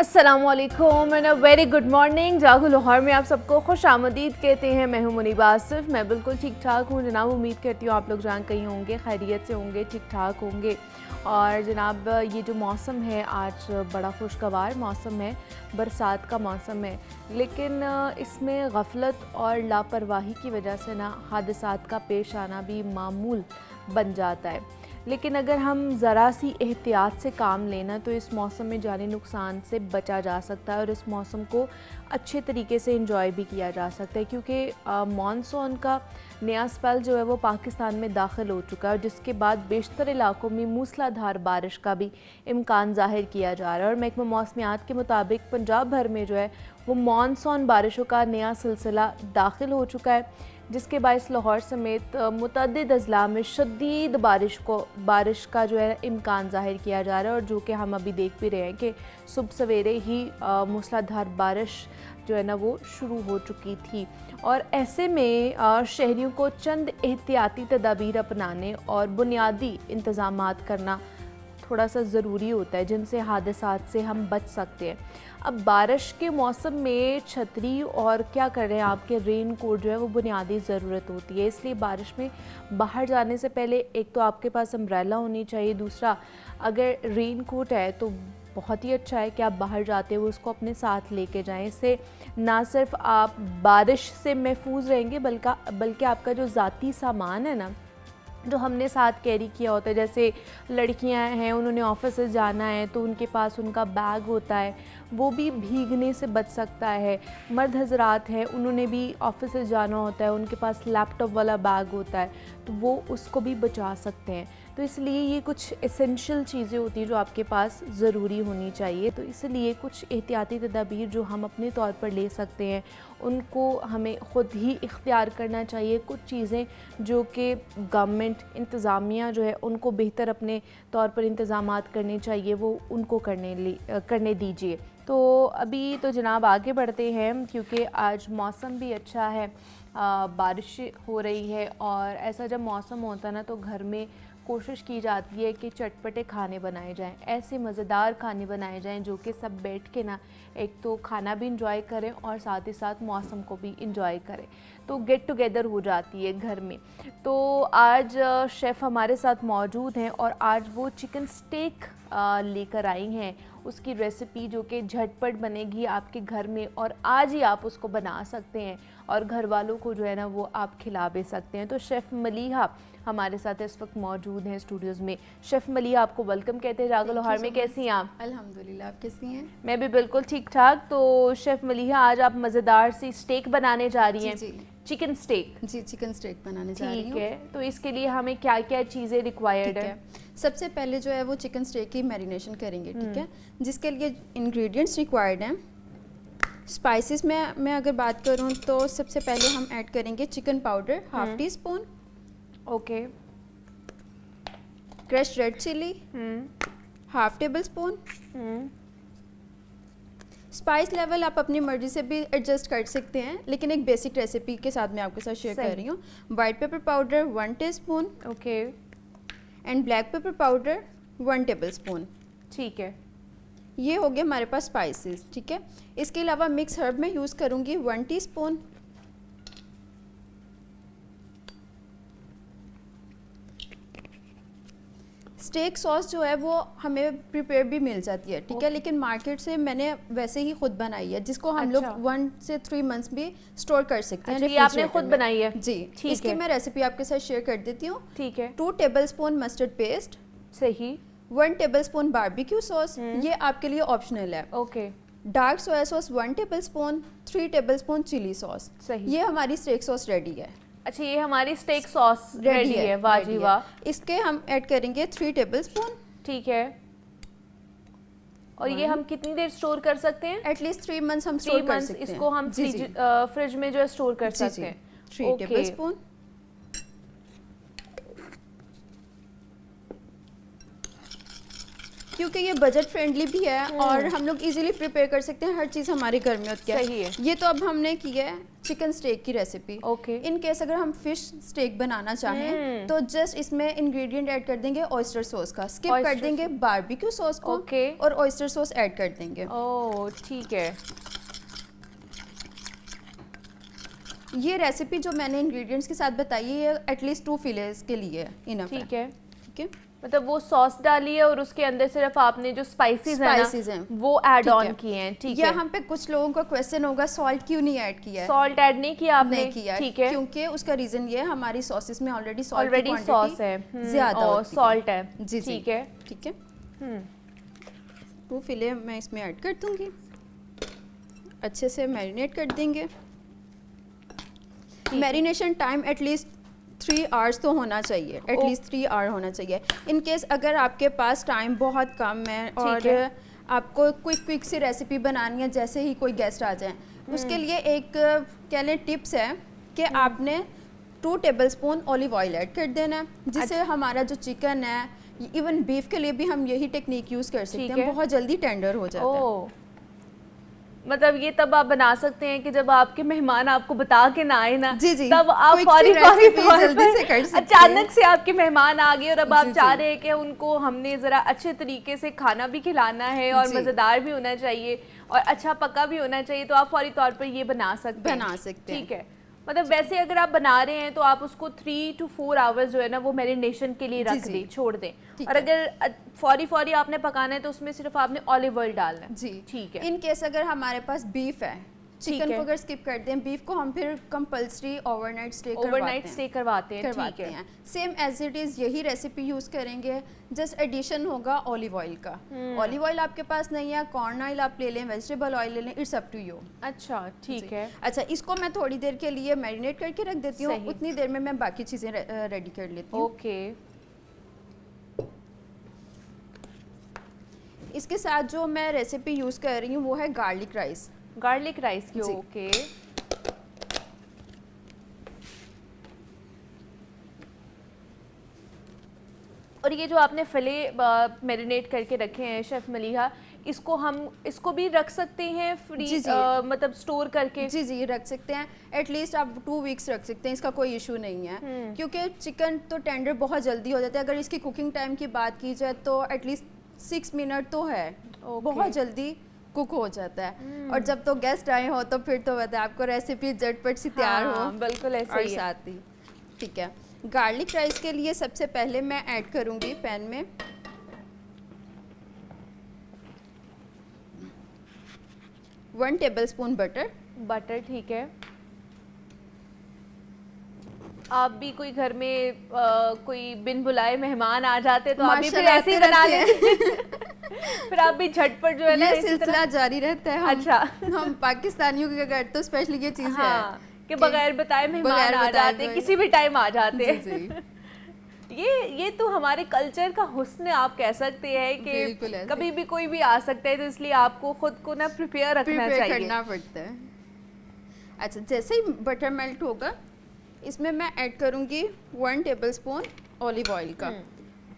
अस्सलामुअलैकुम and a very good morning. जागो लाहौर में आप सबको खुश आमदीद कहते हैं। मैं हूं मुनीबा आसिफ। मैं बिल्कुल ठीक ठाक हूं जनाब। उम्मीद करती हूँ आप लोग जहाँ कहीं होंगे खैरियत से होंगे, ठीक ठाक होंगे। और जनाब ये जो मौसम है आज बड़ा खुशगवार मौसम है, बरसात का मौसम है, लेकिन इसमें गफलत और लापरवाही की वजह से ना हादसात का पेश आना भी मामूल बन जाता है। लेकिन अगर हम ज़रा सी एहतियात से काम लेना तो इस मौसम में जानी नुकसान से बचा जा सकता है और इस मौसम को अच्छे तरीके से एंजॉय भी किया जा सकता है, क्योंकि मानसून का नया स्पेल जो है वो पाकिस्तान में दाखिल हो चुका है, जिसके बाद बेशतर इलाकों में मूसलाधार बारिश का भी इम्कान ज़ाहिर किया जा रहा है। और महकमा मौसमियात के मुताबिक पंजाब भर में जो है वो मानसून बारिशों का नया सिलसिला दाखिल हो चुका है, जिसके बायस लाहौर समेत मुतअद्दिद अज़ला में शदीद बारिश का जो है इम्कान ज़ाहिर किया जा रहा है। और जो कि हम अभी देख भी रहे हैं कि सुबह सवेरे ही मूसलाधार बारिश जो है ना वो शुरू हो चुकी थी। और ऐसे में शहरियों को चंद एहतियाती तदाबीर अपनाने और बुनियादी इंतज़ामात करना थोड़ा सा ज़रूरी होता है, जिनसे हादसात से हम बच सकते हैं। अब बारिश के मौसम में छतरी और क्या कर रहे हैं आपके रेन कोट जो है वो बुनियादी ज़रूरत होती है। इसलिए बारिश में बाहर जाने से पहले एक तो आपके पास अम्ब्रेला होनी चाहिए, दूसरा अगर रेन कोट है तो बहुत ही अच्छा है कि आप बाहर जाते हुए उसको अपने साथ लेके जाएं। इससे ना सिर्फ आप बारिश से महफूज रहेंगे बल्कि आपका जो ज़ाती सामान है ना जो हमने साथ कैरी किया होता है, जैसे लड़कियां हैं उन्होंने ऑफिस से जाना है तो उनके पास उनका बैग होता है, वो भी भीगने से बच सकता है। मर्द हजरात हैं उन्होंने भी ऑफिस से जाना होता है, उनके पास लैपटॉप वाला बैग होता है तो वो उसको भी बचा सकते हैं। तो इसलिए ये कुछ एसेंशियल चीज़ें होती हैं जो आपके पास ज़रूरी होनी चाहिए। तो इसलिए कुछ एहतियाती तदाबीर जो हम अपने तौर पर ले सकते हैं उनको हमें ख़ुद ही इख्तियार करना चाहिए। कुछ चीज़ें जो कि गवर्नमेंट इंतज़ामिया जो है उनको बेहतर अपने तौर पर इंतज़ामात करने चाहिए, वो उनको करने दीजिए। तो अभी तो जनाब आगे बढ़ते हैं, क्योंकि आज मौसम भी अच्छा है, बारिश हो रही है। और ऐसा जब मौसम होता है ना तो घर में कोशिश की जाती है कि चटपटे खाने बनाए जाएं, ऐसे मज़ेदार खाने बनाए जाएं जो कि सब बैठ के ना एक तो खाना भी इंजॉय करें और साथ ही साथ मौसम को भी इंजॉय करें, तो गेट टुगेदर हो जाती है घर में। तो आज शेफ़ हमारे साथ मौजूद हैं और आज वो चिकन स्टेक लेकर आई हैं, उसकी रेसिपी जो कि झटपट बनेगी आपके घर में और आज ही आप उसको बना सकते हैं और घर वालों को जो है ना वो आप खिला भी सकते हैं। तो शेफ़ मलीहा हमारे साथ इस वक्त मौजूद हैं स्टूडियोज़ में। शेफ़ मलीहा आपको वेलकम कहते हैं जागो लाहौर में। कैसी हैं आप? अल्हम्दुलिल्लाह, आप कैसी हैं? मैं भी बिल्कुल ठीक ठाक। तो शेफ़ मलीहा आज आप मज़ेदार सी स्टेक बनाने जा रही हैं। जी चिकन स्टेक। जी, चिकन स्टेक बनाने जा रही हूँ। ठीक है, तो इसके लिए हमें क्या क्या चीज़ें रिक्वायर्ड है? सबसे पहले जो है वो चिकन स्टेक की मैरिनेशन करेंगे, ठीक है, जिसके लिए इंग्रेडिएंट्स रिक्वायर्ड हैं। स्पाइसेस में मैं अगर बात करूँ तो सबसे पहले हम ऐड करेंगे chicken powder half teaspoon, okay, crushed red chilli half tablespoon. Spice level आप अपनी मर्जी से भी एडजस्ट कर सकते हैं, लेकिन एक बेसिक रेसिपी के साथ मैं आपके साथ शेयर कर रही हूँ। White pepper powder 1 teaspoon, okay, and black pepper powder 1 table spoon. ठीक है, ये हो गया हमारे पास स्पाइसेस, ठीक है। इसके अलावा मिक्स हर्ब में यूज़ करूँगी 1 टीस्पून, स्टेक सॉस जो है वो हमें प्रिपेयर भी मिल जाती है, ठीक है, लेकिन मार्केट से मैंने वैसे ही खुद बनाई है, जिसको हम लोग 1 से 3 मंथ्स भी स्टोर कर सकते हैं। ये आपने खुद बनाई है? जी, इसकी मैं रेसिपी आपके साथ शेयर कर देती हूँ। ठीक है। 2 टेबलस्पून मस्टर्ड पेस्ट, सही, 1 टेबलस्पून बारबेक्यू सॉस, ये आपके लिए ऑप्शनल है। Okay, dark soya sauce 1 tablespoon, 3 tablespoon chilli sauce. सही, ये हमारी स्टेक सॉस रेडी है। अच्छा, ये हमारी स्टेक सॉस रेडी है। वाह जी वाह। इसके हम ऐड करेंगे 3 टेबलस्पून, ठीक है। और ये हम कितनी देर स्टोर कर सकते हैं? एटलीस्ट 3 मंथ्स हम स्टोर कर सकते हैं। इसको हम फ्रिज में जो है स्टोर कर सकते हैं। 3 टेबलस्पून, क्योंकि ये बजट फ्रेंडली भी है और हम लोग इजीली प्रिपेयर कर सकते हैं, हर चीज़ हमारे घर में होती है। सही है। ये तो अब हमने की है चिकन स्टेक की रेसिपी। ओके। इन केस अगर हम फिश स्टेक बनाना चाहें तो जस्ट इसमें इंग्रेडिएंट ऐड कर देंगे ऑयस्टर सॉस का, स्किप कर देंगे बारबेक्यू सॉस को और ऑयस्टर सॉस ऐड कर देंगे। ओह ठीक है। ये रेसिपी जो मैंने इंग्रेडिएंट्स के साथ बताई है ये एटलीस्ट 2 फिलेस के लिए इनफ है। ठीक है। ठीक है, मतलब वो सॉस डाली है और उसके अंदर सिर्फ आपने जो स्पाइसेस हैं वो ऐड ऑन किए हैं। ठीक है। यहाँ पे कुछ लोगों का क्वेश्चन होगा सॉल्ट क्यों नहीं ऐड किया है? सॉल्ट ऐड नहीं किया आपने? नहीं किया। ठीक है। क्योंकि उसका रीजन ये है हमारी सॉसेस में ऑलरेडी सॉस है, ज्यादा और सॉल्ट है। जी ठीक है। ठीक है। 2 फिले मैं इसमें ऐड कर दूंगी, अच्छे से मैरिनेट कर देंगे। मैरिनेशन टाइम एटलीस्ट 3 आवर्स तो होना चाहिए, एटलीस्ट 3 आवर होना चाहिए। इन केस अगर आपके पास टाइम बहुत कम है और आपको क्विक सी रेसिपी बनानी है, जैसे ही कोई गेस्ट आ जाए, उसके लिए एक कह लें टिप्स है कि आपने 2 टेबलस्पून ऑलिव ऑयल ऐड कर देना है, जिससे हमारा जो चिकन है, इवन बीफ के लिए भी हम यही टेक्निक यूज़ कर सकते हैं, बहुत जल्दी टेंडर हो जाता है। मतलब ये तब आप बना सकते हैं कि जब आपके मेहमान आपको बता के ना आए ना, जी जी, तब आप फौरी जल्दी से कर सकते हैं। अचानक से आपके मेहमान आ गए और अब आप चाह रहे हैं कि उनको हमने जरा अच्छे तरीके से खाना भी खिलाना है और मजेदार भी होना चाहिए और अच्छा पका भी होना चाहिए, तो आप फौरी तौर पर ये बना सकते हैं। ठीक है। मतलब वैसे अगर आप बना रहे हैं तो आप उसको 3 to 4 आवर्स जो है ना वो मैरिनेशन के लिए रख दें, छोड़ दें। और अगर फौरी आपने पकाना है तो उसमें सिर्फ आपने ऑलिव ऑयल डालना है। जी ठीक है। इन केस अगर हमारे पास बीफ है, चिकन को अगर स्किप कर दें, बीफ को हम फिर कंपल्सरी ओवरनाइट स्टे करवाते हैं। सेम एज इट इज यही रेसिपी यूज करेंगे, जस्ट एडिशन होगा ऑलिव ऑयल का। ऑलिव ऑयल आपके पास नहीं है, कॉर्न ऑयल आप ले लें, वेजिटेबल ऑयल ले लें, इट्स अप टू यू। अच्छा ठीक है। अच्छा, इसको मैं थोड़ी देर के लिए मैरिनेट करके रख देती हूँ, उतनी देर में मैं बाकी चीजें रेडी कर लेती हूँ। ओके। इसके साथ जो मैं रेसिपी यूज कर रही हूँ वो है गार्लिक राइस। गार्लिक राइस की। ओके। और ये जो आपने फले मैरिनेट करके रखे हैं शेफ मलिहा, इसको भी रख सकते हैं फ्रीज, मतलब स्टोर करके? जी जी रख सकते हैं, एटलीस्ट आप 2 वीक्स रख सकते हैं, इसका कोई इशू नहीं है। क्योंकि चिकन तो टेंडर बहुत जल्दी हो जाता है। अगर इसकी कुकिंग टाइम की बात की जाए तो एटलीस्ट 6 मिनट तो है, बहुत जल्दी कुक हो जाता है। और जब तो गेस्ट आए हो तो फिर तो बताए आपको रेसिपी झटपट सी तैयार हो। बिल्कुल ऐसे ही साथ ही। ठीक है, गार्लिक राइस के लिए सबसे पहले मैं ऐड करूंगी पैन में 1 टेबलस्पून बटर। ठीक है। आप भी कोई घर में कोई बिन बुलाए मेहमान आ जाते तो आप भी फिर ऐसे ही बना लेते फिर आप भी झटपट जो है ना ये सिलसिला जारी रहता है। अच्छा। हम पाकिस्तानियों के घर तो स्पेशली ये चीज़ है कि बगैर बताए मेहमान आ जाते, किसी भी टाइम आ जाते। ये तो हमारे कल्चर का हुस्न आप कह सकते हैं कि कभी भी कोई भी आ सकता है, तो इसलिए आपको खुद को ना प्रिपेयर करना पड़ता है। अच्छा, जैसे ही बटर मेल्ट होगा इसमें मैं ऐड करूंगी 1 टेबलस्पून ऑलिव ऑयल का।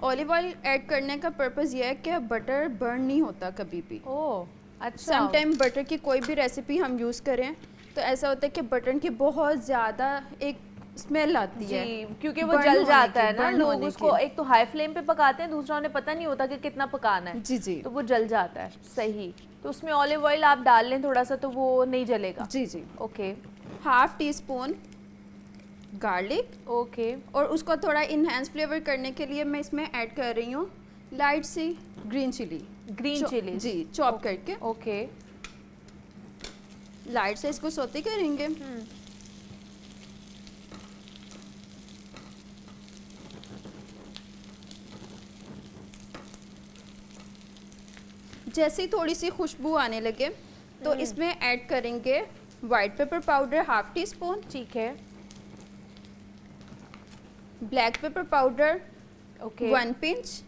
ऑलिव ऑयल ऐड करने का पर्पस ये है कि बटर बर्न नहीं होता कभी भी। ओह अच्छा। समटाइम बटर की कोई भी रेसिपी हम यूज़ करें तो ऐसा होता है कि बटर की बहुत ज़्यादा एक स्मेल आती है, क्योंकि वो जल जाता है ना। लोग उसको एक तो हाई फ्लेम पे पकाते हैं, दूसरा उन्हें पता नहीं होता कि कितना पकाना है। जी जी, तो वो जल जाता है। सही। तो उसमें ऑलिव ऑयल आप डाल लें थोड़ा सा तो वो नहीं जलेगा। जी जी। ओके। 1/2 teaspoon garlic. ओके। और उसको थोड़ा इन्हेंस फ्लेवर करने के लिए मैं इसमें ऐड कर रही हूँ लाइट सी ग्रीन चिली। जी, चॉप करके। ओके। लाइट से इसको सौते करेंगे। जैसे ही थोड़ी सी खुशबू आने लगे तो इसमें ऐड करेंगे वाइट पेपर पाउडर 1/2 टीस्पून। ठीक है। Black pepper powder 1 pinch.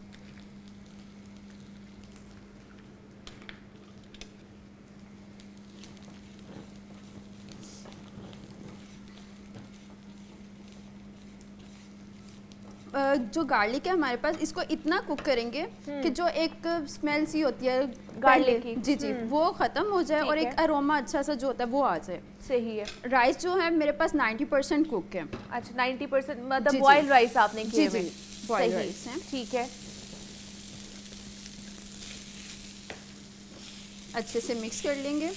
जो गार्लिक है हमारे पास, इसको इतना कुक करेंगे कि जो एक स्मेल सी होती है गार्लिक की, जी जी, वो ख़त्म हो जाए और ठीक एक अरोमा अच्छा सा जो होता है वो आ जाए। सही है। राइस जो है मेरे पास 90% कुक है। अच्छा 90% मतलब जी, बॉयल जी। राइस आपने किए जी हुए। जी, बॉयल सही, राइस है। ठीक है। अच्छे से मिक्स कर लेंगे।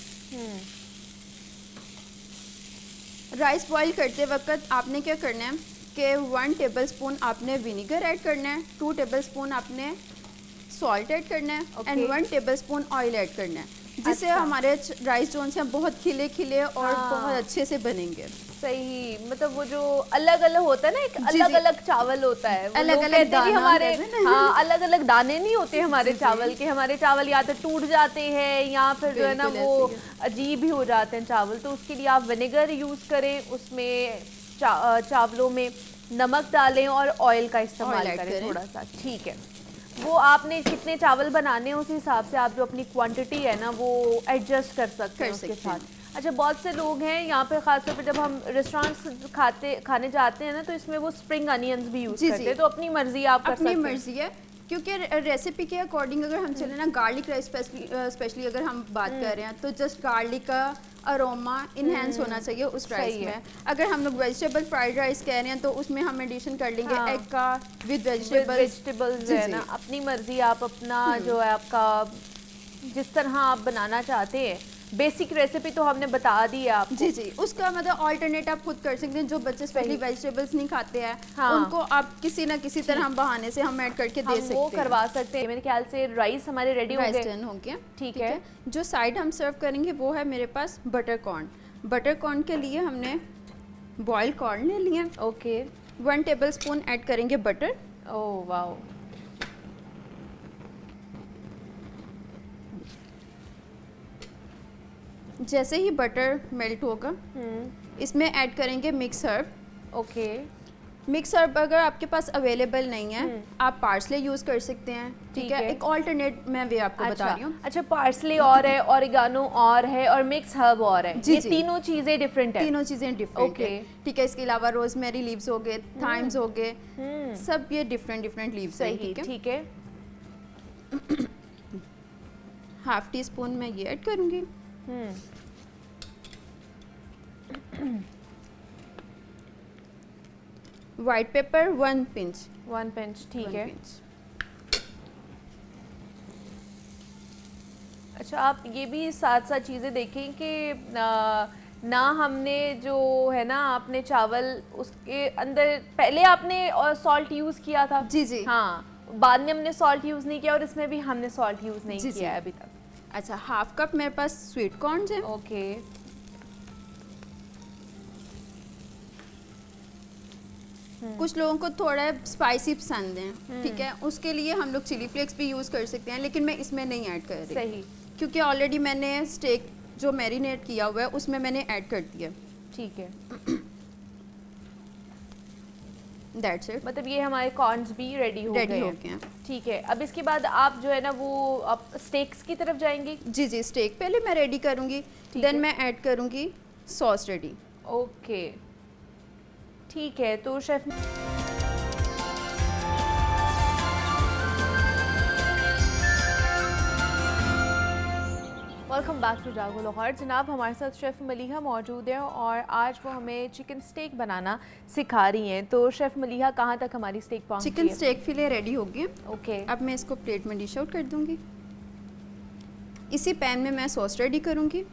राइस बॉईल करते वक्त आपने क्या करना है कि 1 टेबलस्पून आपने विनीगर ऐड करना है, 2 टेबलस्पून आपने सॉल्ट ऐड करना है एंड 1 टेबलस्पून ऑयल ऐड करना है, जिससे अच्छा। हमारे राइस जो हैं बहुत खिले खिले और हाँ। बहुत अच्छे से बनेंगे। सही, मतलब वो जो अलग अलग होता है ना, एक जी, अलग जी। अलग चावल होता है, वो अलग लोग अलग कहते हैं कि दाना हमारे कहते हैं ना। हाँ अलग अलग दाने नहीं होते हमारे जी, जी। चावल के, हमारे चावल या तो टूट जाते हैं या फिर जो है ना बिल्कुल वो ऐसे अजीब ही हो जाते हैं चावल। तो उसके लिए आप विनेगर यूज़ करें, उसमें चावलों में नमक डालें और ऑयल का इस्तेमाल ऐड करें करें। थोड़ा सा, ठीक है। वो आपने कितने चावल बनाने हैं उस हिसाब से आप जो अपनी क्वांटिटी है ना वो एडजस्ट कर सकते हैं उसके साथ। अच्छा, बहुत से लोग हैं यहाँ पे, खासतौर पे जब हम रेस्टोरेंट्स खाने जाते हैं ना तो इसमें वो स्प्रिंग अनियंस भी यूज़ करते हैं, तो अपनी मर्जी आप कर सकते हैं। अपनी मर्जी है, क्योंकि रेसिपी के अकॉर्डिंग अगर हम चले ना, गार्लिक राइस स्पेशली अगर हम बात कर रहे हैं तो जस्ट गार्लिक का अरोमा इनहेंस होना चाहिए उस राइस में। अगर हम लोग वेजिटेबल फ्राइड राइस कह रहे हैं तो उसमें हम एडिशन कर लेंगे एग का विद वेजिटेबल्स है ना, अपनी मर्जी आप अपना जो है आपका जिस तरह आप बनाना चाहते हैं। बेसिक रेसिपी तो हमने बता दी है आपको। जी जी, उसका मतलब ऑल्टरनेट आप खुद कर सकते हैं। जो बच्चे स्पेशली वेजिटेबल्स नहीं खाते हैं हाँ। उनको आप किसी ना किसी तरह बहाने से हम ऐड करके दे सकते हैं, वो करवा सकते हैं। मेरे ख्याल से राइस हमारे रेडी हो गए। हो गया, ठीक है। जो साइड हम सर्व करेंगे वो है मेरे पास बटर कॉर्न। बटर कॉर्न के लिए हमने बॉइल्ड कॉर्न ले लिया। ओके, 1 टेबलस्पून ऐड करेंगे बटर। ओह वाओ, जैसे ही बटर मेल्ट होगा इसमें ऐड करेंगे mix herb. Okay, mix herb अगर आपके पास अवेलेबल नहीं है आप पार्सले यूज़ कर सकते हैं, ठीक है। एक ऑल्टरनेट मैं वे आपको बता रही हूँ। अच्छा, पार्सले और है, ऑरिगानो और है और मिक्स हर्ब और है, जी, ये जी। तीनों चीज़ें डिफरेंट है। तीनों चीज़ें डिफरेंट Okay. है, ठीक है। इसके अलावा रोजमेरी लीव्स हो गए, थाइम्स हो गए, सब ये डिफरेंट डिफरेंट लीव्स हैं, सही, ठीक है। 1/2 टीस्पून मैं ये ऐड करूँगी। White paper 1 pinch. 1 पिंच, ठीक है। अच्छा, आप ये भी साथ साथ चीज़ें देखें कि ना हमने जो है ना, आपने चावल उसके अंदर पहले आपने सॉल्ट यूज़ किया था। जी जी, हाँ, बाद में हमने सॉल्ट यूज़ नहीं किया और इसमें भी हमने सॉल्ट यूज़ नहीं जी, किया जी। है अभी तक। अच्छा, 1/2 कप मेरे पास स्वीट कॉर्न है। ओके, कुछ लोगों को थोड़ा स्पाइसी पसंद है, ठीक है, उसके लिए हम लोग चिली फ्लेक्स भी यूज़ कर सकते हैं, लेकिन मैं इसमें नहीं ऐड कर रही। सही, क्योंकि ऑलरेडी मैंने स्टेक जो मैरिनेट किया हुआ है उसमें मैंने ऐड कर दिया। ठीक है। दैट्स इट, मतलब ये हमारे कॉर्न्स भी रेडी हो गए हैं। ठीक है, अब इसके बाद आप जो है ना वो आप स्टेक्स की तरफ जाएंगे। जी जी, स्टेक पहले मैं रेडी करूँगी, देन मैं ऐड करूँगी सॉस रेडी। ओके, ठीक है। तो शेफ वेलकम बैक टू जागो लाहौर। जनाब, हमारे साथ शेफ़ मलीहा मौजूद है और आज वो हमें चिकन स्टेक बनाना सिखा रही हैं। तो शेफ़ मलीहा, कहाँ तक हमारी स्टेक पहुँची है? चिकन स्टेक फिले रेडी हो गया। ओके, अब मैं इसको प्लेट में डिश आउट कर दूँगी। इसी पैन में मैं सॉस रेडी करूँगी।